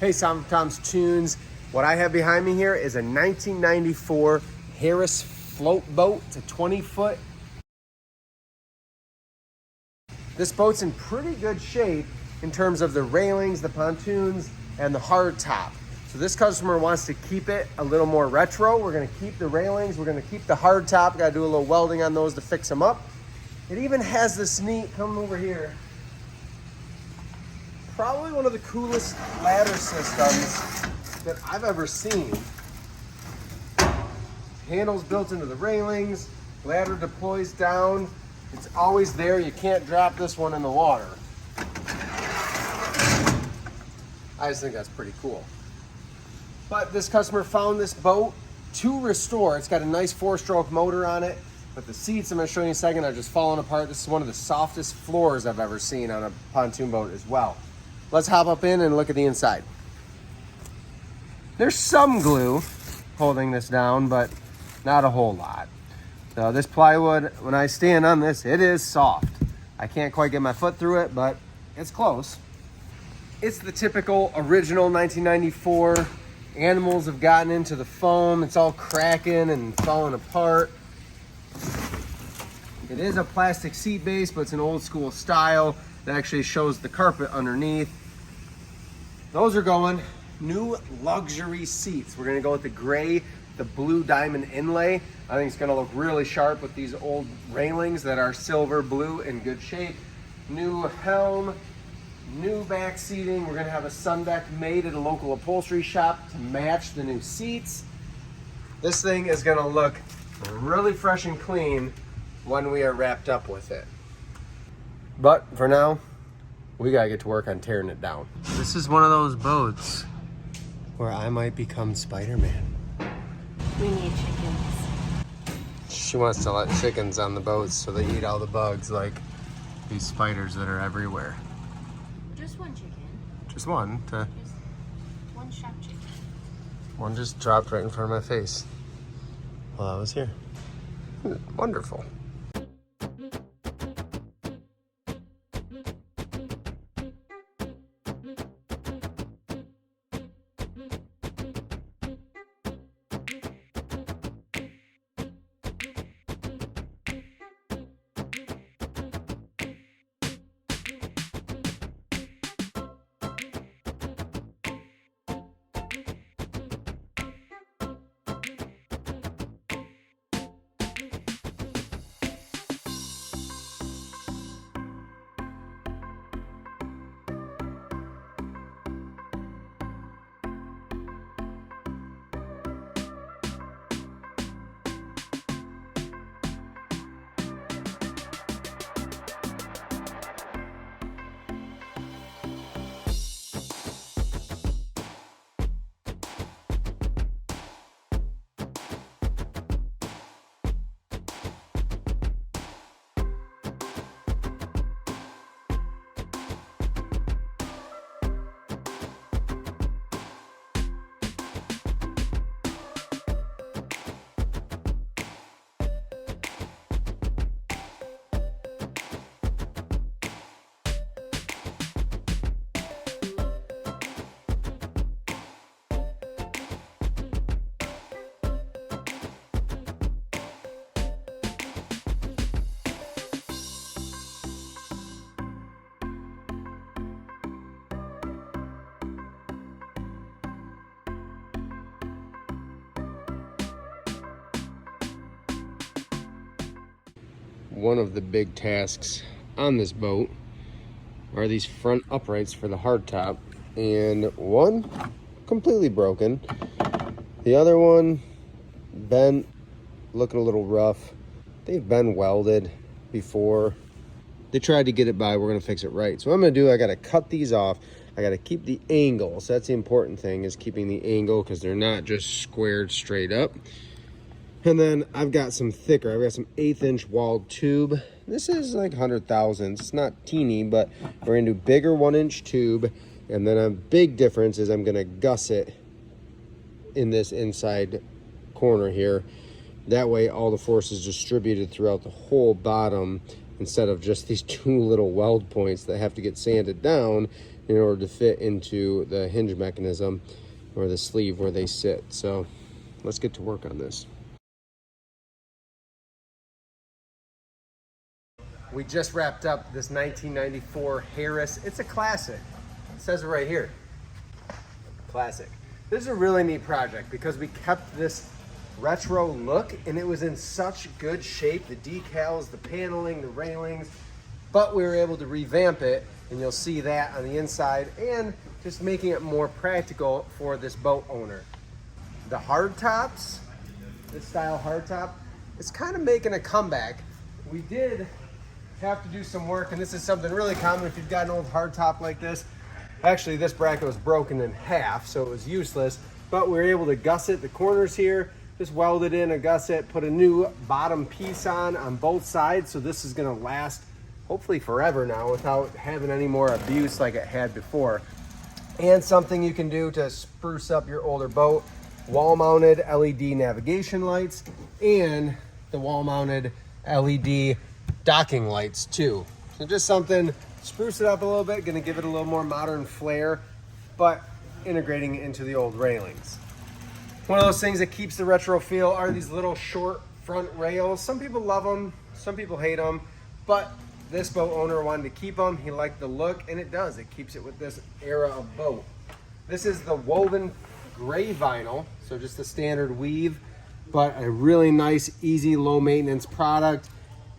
Hey, Tom's Toons. What I have behind me here is a 1994 Harris float boat. It's a 20-foot. This boat's in pretty good shape in terms of the railings, the pontoons, and the hard top. So this customer wants to keep it a little more retro. We're gonna keep the railings, we're gonna keep the hard top. Gotta do a little welding on those to fix them up. It even has this neat, come over here, probably one of the coolest ladder systems that I've ever seen. Handles built into the railings, ladder deploys down. It's always there. You can't drop this one in the water. I just think that's pretty cool. But this customer found this boat to restore. It's got a nice 4-stroke motor on it, but the seats, I'm gonna show you in a second, are just falling apart. This is one of the softest floors I've ever seen on a pontoon boat as well. Let's hop up in and look at the inside. There's some glue holding this down, but not a whole lot. So this plywood, when I stand on this, it is soft. I can't quite get my foot through it, but it's close. It's the typical original 1994. Animals have gotten into the foam. It's all cracking and falling apart. It is a plastic seat base, but it's an old school style that actually shows the carpet underneath. Those are going. New luxury seats. We're gonna go with the gray, the blue diamond inlay. I think it's gonna look really sharp with these old railings that are silver blue in good shape. New helm, new back seating. We're gonna have a sun deck made at a local upholstery shop to match the new seats. This thing is gonna look really fresh and clean when we are wrapped up with it. But for now, we gotta get to work on tearing it down. This is one of those boats where I might become Spider-Man. We need chickens. She wants to let chickens on the boats so they eat all the bugs, like these spiders that are everywhere. Just one chicken. Just one. Just one shop chicken. One just dropped right in front of my face while I was here. Wonderful. One of the big tasks on this boat are these front uprights for the hardtop, and one completely broken, the other one bent, looking a little rough. They've been welded before. They tried to get it by. We're gonna fix it right. So what I'm gonna do, I gotta cut these off. I gotta keep the angle. So that's the important thing, is keeping the angle, because they're not just squared straight up. And then I've got some thicker, I've got some 1/8" walled tube. This is like 100 thousandths. It's not teeny, but we're gonna do bigger 1-inch tube. And then a big difference is I'm gonna gusset in this inside corner here. That way all the force is distributed throughout the whole bottom, instead of just these two little weld points that have to get sanded down in order to fit into the hinge mechanism or the sleeve where they sit. So let's get to work on this. We just wrapped up this 1994 Harris. It's a classic. It says it right here. Classic. This is a really neat project because we kept this retro look and it was in such good shape. The decals, the paneling, the railings, but we were able to revamp it, and you'll see that on the inside, and just making it more practical for this boat owner. The hardtops, this style hardtop, is kind of making a comeback. We did have to do some work, and this is something really common if you've got an old hardtop like this. Actually, this bracket was broken in half, so it was useless, but we were able to gusset the corners here, just weld it in, a gusset, put a new bottom piece on both sides, so this is gonna last hopefully forever now without having any more abuse like it had before. And something you can do to spruce up your older boat, wall-mounted LED navigation lights and the wall-mounted LED docking lights too. So just something, spruce it up a little bit, gonna give it a little more modern flair, but integrating it into the old railings. One of those things that keeps the retro feel are these little short front rails. Some people love them, some people hate them, but this boat owner wanted to keep them. He liked the look, and it does. It keeps it with this era of boat. This is the woven gray vinyl, so just the standard weave, but a really nice, easy, low maintenance product.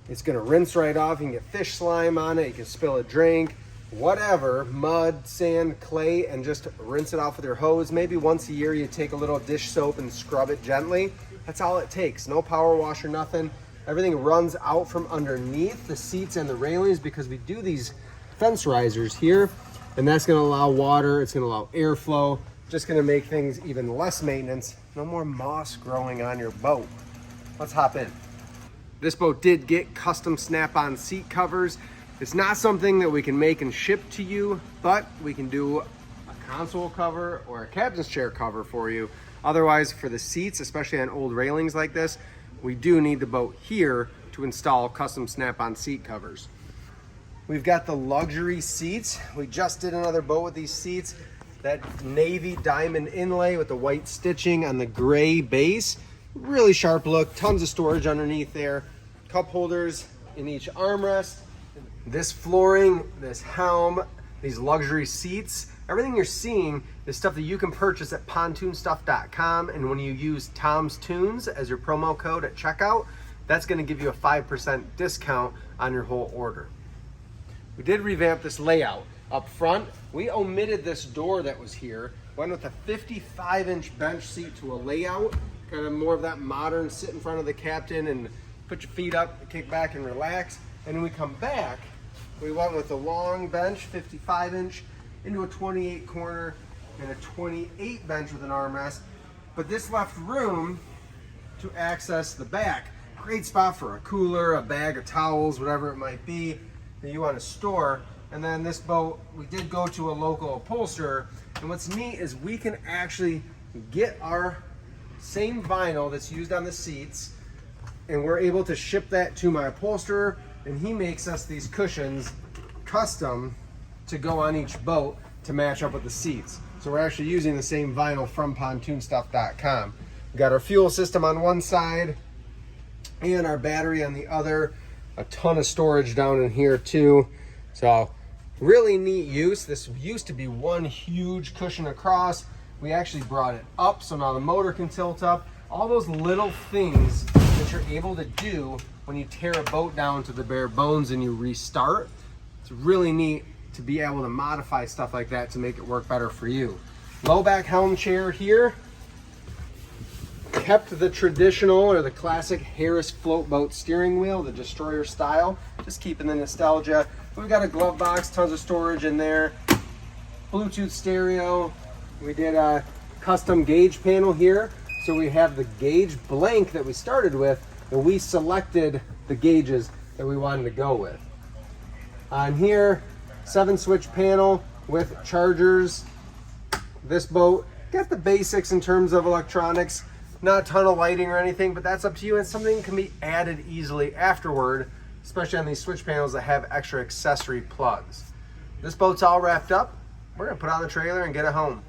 It's gonna rinse right off. You can get fish slime on it, you can spill a drink, whatever, mud, sand, clay, and just rinse it off with your hose. Maybe once a year you take a little dish soap and scrub it gently. That's all it takes. No power wash or nothing. Everything runs out from underneath the seats and the railings because we do these fence risers here, and that's gonna allow water, it's gonna allow airflow, just gonna make things even less maintenance. No more moss growing on your boat. Let's hop in. This boat did get custom snap-on seat covers. It's not something that we can make and ship to you, but we can do a console cover or a captain's chair cover for you. Otherwise, for the seats, especially on old railings like this, we do need the boat here to install custom snap-on seat covers. We've got the luxury seats. We just did another boat with these seats. That navy diamond inlay with the white stitching on the gray base. Really sharp look, tons of storage underneath there. Cup holders in each armrest. This flooring, this helm, these luxury seats, everything you're seeing is stuff that you can purchase at pontoonstuff.com, and when you use Tom's Toons as your promo code at checkout, that's going to give you a 5% discount on your whole order. We did revamp this layout. Up front, we omitted this door that was here, went with a 55-inch bench seat to a layout, kind of more of that modern sit in front of the captain and put your feet up, kick back and relax. And when we come back, we went with a long bench, 55-inch, into a 28 corner and a 28 bench with an armrest. But this left room to access the back. Great spot for a cooler, a bag of towels, whatever it might be that you want to store. And then this boat, we did go to a local upholsterer. And what's neat is we can actually get our same vinyl that's used on the seats, and we're able to ship that to my upholsterer, and he makes us these cushions custom to go on each boat to match up with the seats. So we're actually using the same vinyl from pontoonstuff.com. We've got our fuel system on one side and our battery on the other. A ton of storage down in here too. So really neat use. This used to be one huge cushion across. We actually brought it up, so now the motor can tilt up. All those little things that you're able to do when you tear a boat down to the bare bones and you restart. It's really neat to be able to modify stuff like that to make it work better for you. Low back helm chair here. Kept the traditional or the classic Harris float boat steering wheel, the destroyer style, just keeping the nostalgia. We've got a glove box, tons of storage in there. Bluetooth stereo. We did a custom gauge panel here. So we have the gauge blank that we started with, and we selected the gauges that we wanted to go with. On here, 7-switch panel with chargers. This boat got the basics in terms of electronics. Not a ton of lighting or anything, but that's up to you, and something can be added easily afterward, especially on these switch panels that have extra accessory plugs. This boat's all wrapped up. we're gonna put on the trailer and get it home.